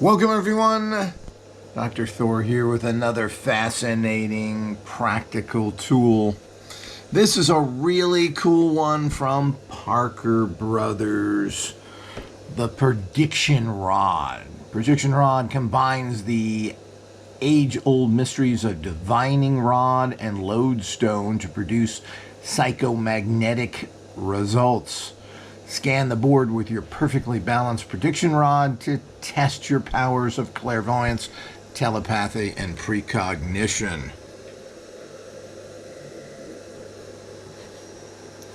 Welcome everyone, Dr. Thor here with another fascinating practical tool. This is a really cool one from Parker Brothers, the prediction rod. Prediction rod combines the age-old mysteries of divining rod and lodestone to produce psychomagnetic results. Scan the board with your perfectly balanced prediction rod to test your powers of clairvoyance, telepathy, and precognition.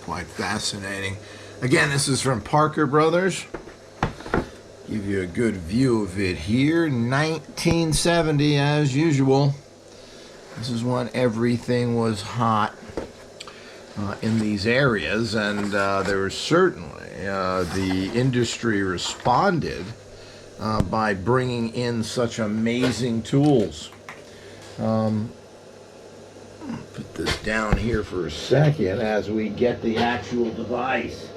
Quite fascinating. Again, this is from Parker Brothers. Give you a good view of it here. 1970, as usual. This is when everything was hot in these areas, and there was certainly the industry responded by bringing in such amazing tools. Put this down here for a second as we get the actual device.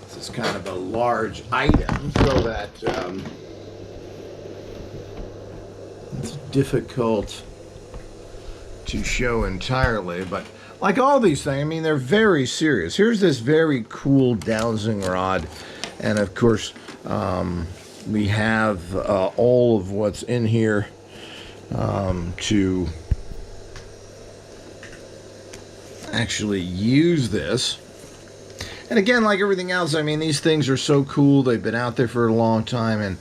This is kind of a large item, so that it's difficult to show entirely, but like all these things, I mean, they're very serious. Here's this very cool dowsing rod, and of course we have all of what's in here to actually use this. And again, like everything else, I mean, these things are so cool. They've been out there for a long time, and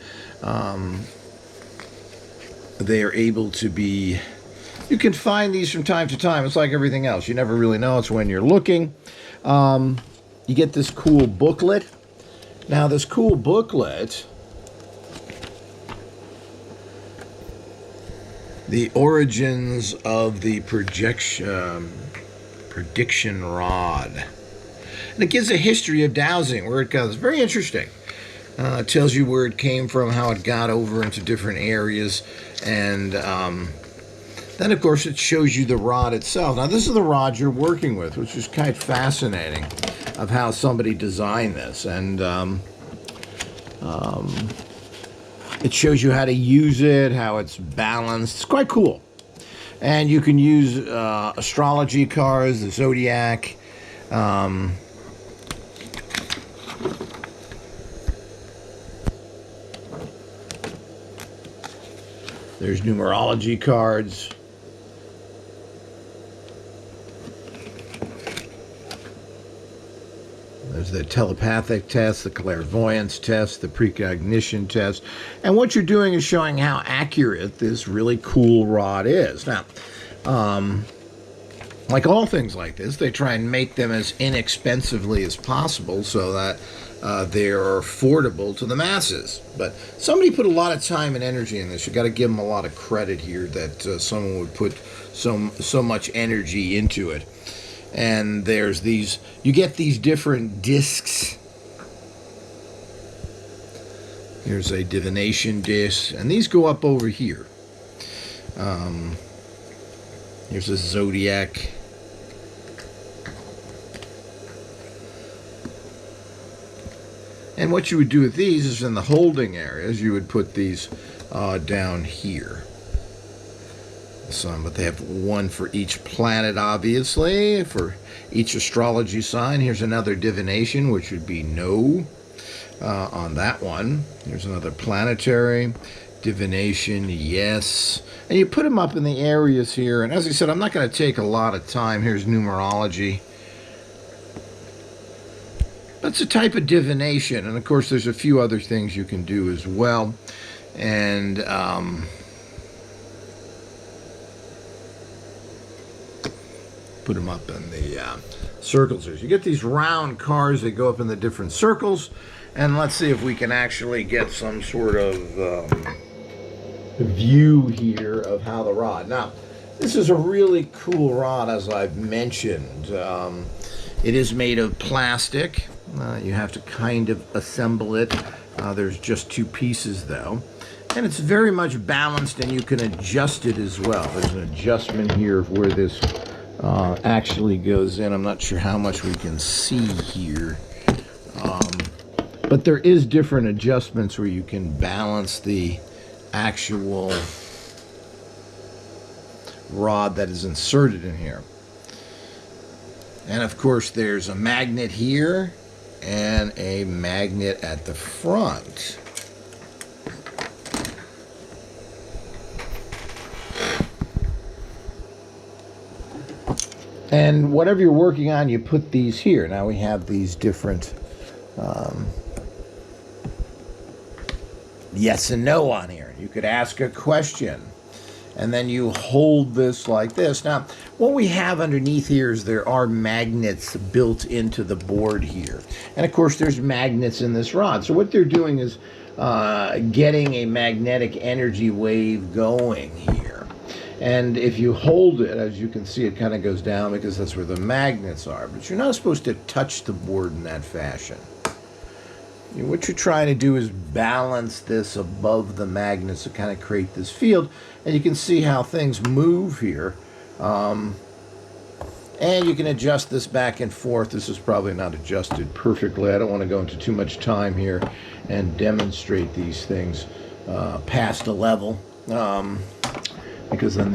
they are able to be, you can find these from time to time. It's like everything else. You never really know. It's when you're looking. You get this cool booklet. Now, this cool booklet, the origins of the prediction rod. And it gives a history of dowsing, where it goes. Very interesting. It tells you where it came from, how it got over into different areas, and then, of course, it shows you the rod itself. Now, this is the rod you're working with, which is kind of fascinating of how somebody designed this. And it shows you how to use it, how it's balanced. It's quite cool. And you can use astrology cards, the zodiac. There's numerology cards. There's the telepathic test, the clairvoyance test, the precognition test. And what you're doing is showing how accurate this really cool rod is. Now, like all things like this, they try and make them as inexpensively as possible so that they are affordable to the masses. But somebody put a lot of time and energy in this. You got to give them a lot of credit here that someone would put so much energy into it. And there's these, you get these different discs. Here's a divination disc, and these go up over here. Here's a zodiac. And what you would do with these is in the holding areas, you would put these down here. But they have one for each planet, obviously, for each astrology sign. Here's another divination, which would be no on that one. Here's another planetary divination, yes. And you put them up in the areas here. And as I said, I'm not going to take a lot of time. Here's numerology. That's a type of divination. And, of course, there's a few other things you can do as well. And put them up in the circles. You get these round cards that go up in the different circles, and let's see if we can actually get some sort of view here of how the rod. Now, this is a really cool rod, as I've mentioned. It is made of plastic. You have to kind of assemble it. There's just two pieces, though. And it's very much balanced, and you can adjust it as well. There's an adjustment here of where this actually goes in. I'm not sure how much we can see here. But there is different adjustments where you can balance the actual rod that is inserted in here. And of course there's a magnet here and a magnet at the front. And whatever you're working on, you put these here. Now we have these different yes and no on here. You could ask a question, and then you hold this like this. Now, what we have underneath here is there are magnets built into the board here. And of course, there's magnets in this rod. So what they're doing is getting a magnetic energy wave going here. And if you hold it, as you can see, it kind of goes down because that's where the magnets are. But you're not supposed to touch the board in that fashion. What you're trying to do is balance this above the magnets to kind of create this field. And you can see how things move here. And you can adjust this back and forth. This is probably not adjusted perfectly. I don't want to go into too much time here and demonstrate these things past a level. Because then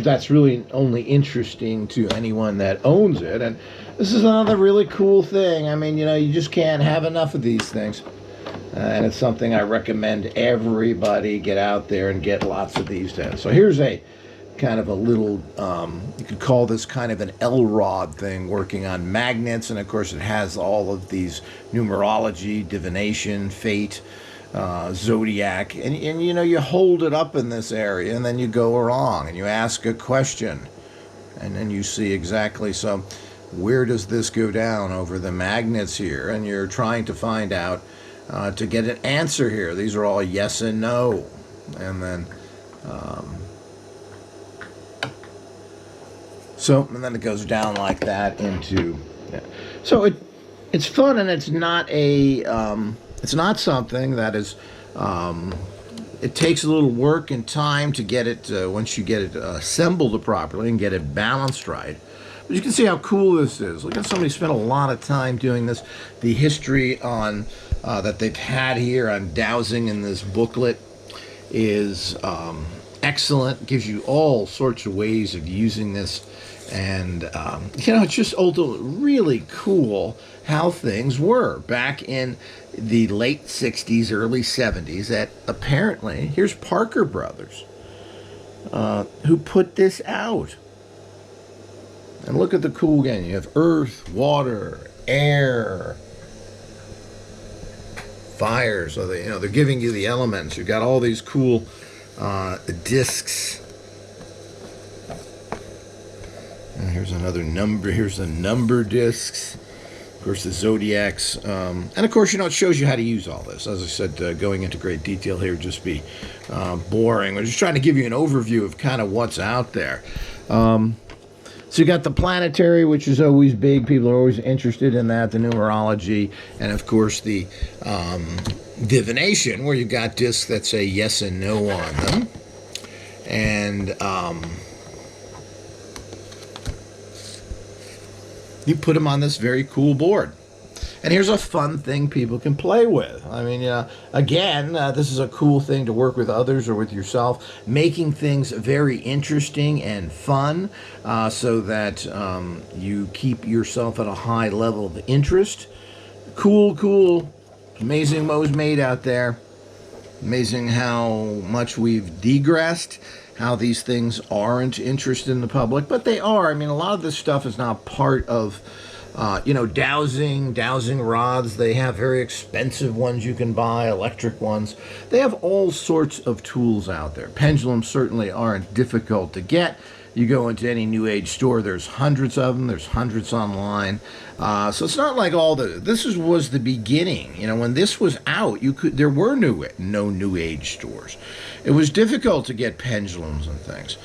that's really only interesting to anyone that owns it. And this is another really cool thing. I mean, you know, you just can't have enough of these things. And it's something I recommend everybody get out there and get lots of these done. So here's a kind of a little, you could call this kind of an L-rod thing working on magnets. And of course it has all of these numerology, divination, fate, zodiac, and you know, you hold it up in this area and then you go along and you ask a question and then you see exactly, so where does this go down over the magnets here, and you're trying to find out to get an answer here. These are all yes and no, and then and then it goes down like that into, yeah. So it's fun, and it's not a it's not something that is, it takes a little work and time to get it, once you get it assembled properly and get it balanced right. But you can see how cool this is. Look at somebody spent a lot of time doing this. The history on that they've had here on dowsing in this booklet is excellent. It gives you all sorts of ways of using this. And, you know, it's just really cool how things were back in the late 60s, early 70s, that apparently, here's Parker Brothers, who put this out. And look at the cool game. You have earth, water, air, fire. So they, you know, they're giving you the elements. You've got all these cool discs. And here's another number. Here's the number discs. Of course, the zodiacs. And of course, you know, it shows you how to use all this. As I said, going into great detail here would just be boring. We're just trying to give you an overview of kind of what's out there. So you got the planetary, which is always big. People are always interested in that, the numerology, and of course the divination, where you got discs that say yes and no on them. And you put them on this very cool board. And here's a fun thing people can play with. I mean, again, this is a cool thing to work with others or with yourself, making things very interesting and fun so that you keep yourself at a high level of interest. Cool, amazing mo's made out there. Amazing how much we've digressed, how these things aren't interested in the public, but they are. I mean, a lot of this stuff is not part of you know, dowsing rods. They have very expensive ones you can buy, electric ones. They have all sorts of tools out there. Pendulums certainly aren't difficult to get. You go into any new age store, there's hundreds of them. There's hundreds online. So it's not like this was the beginning. You know, when this was out, there were no new age stores. It was difficult to get pendulums and things.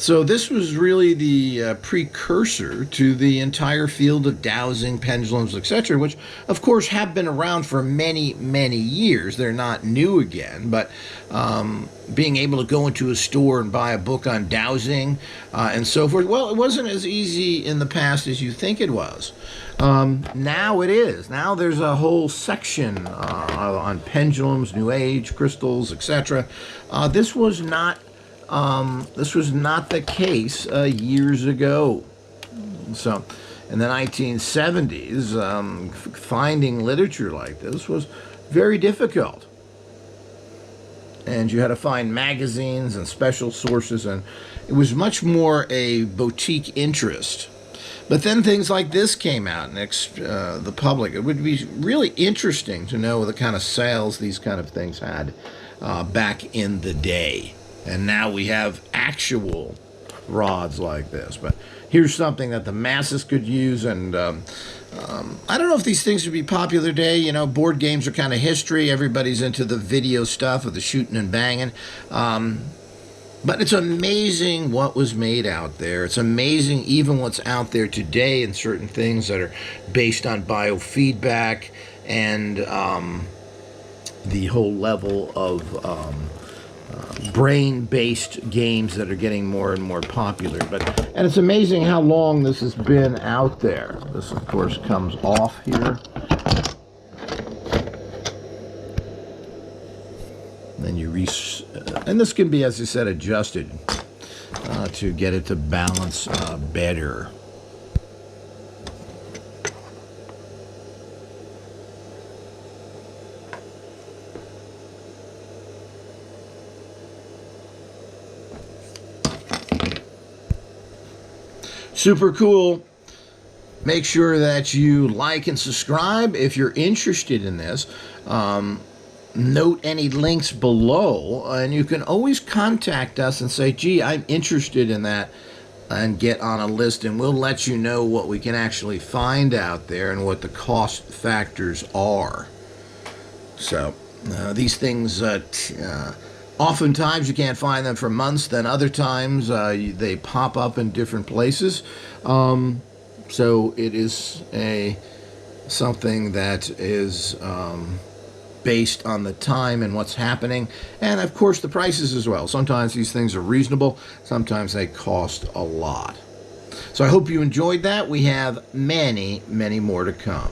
So this was really the precursor to the entire field of dowsing, pendulums, etc., which, of course, have been around for many, many years. They're not new again, but being able to go into a store and buy a book on dowsing and so forth, well, it wasn't as easy in the past as you think it was. Now it is. Now there's a whole section on pendulums, New Age, crystals, etc. This was not the case years ago. So, in the 1970s, finding literature like this was very difficult. And you had to find magazines and special sources, and it was much more a boutique interest. But then things like this came out, and the public. It would be really interesting to know the kind of sales these kind of things had back in the day. And now we have actual rods like this. But here's something that the masses could use. And I don't know if these things would be popular today. You know, board games are kind of history. Everybody's into the video stuff of the shooting and banging. But it's amazing what was made out there. It's amazing even what's out there today in certain things that are based on biofeedback and the whole level of brain-based games that are getting more and more popular. And it's amazing how long this has been out there. This, of course, comes off here. Then you and this can be, as I said, adjusted to get it to balance better. Super cool. Make sure that you like and subscribe if you're interested in this. Note any links below, and you can always contact us and say, gee, I'm interested in that, and get on a list, and we'll let you know what we can actually find out there and what the cost factors are. So these things, oftentimes you can't find them for months, then other times they pop up in different places. So it is something that is based on the time and what's happening, and of course the prices as well. Sometimes these things are reasonable, sometimes they cost a lot. So I hope you enjoyed that. We have many, many more to come.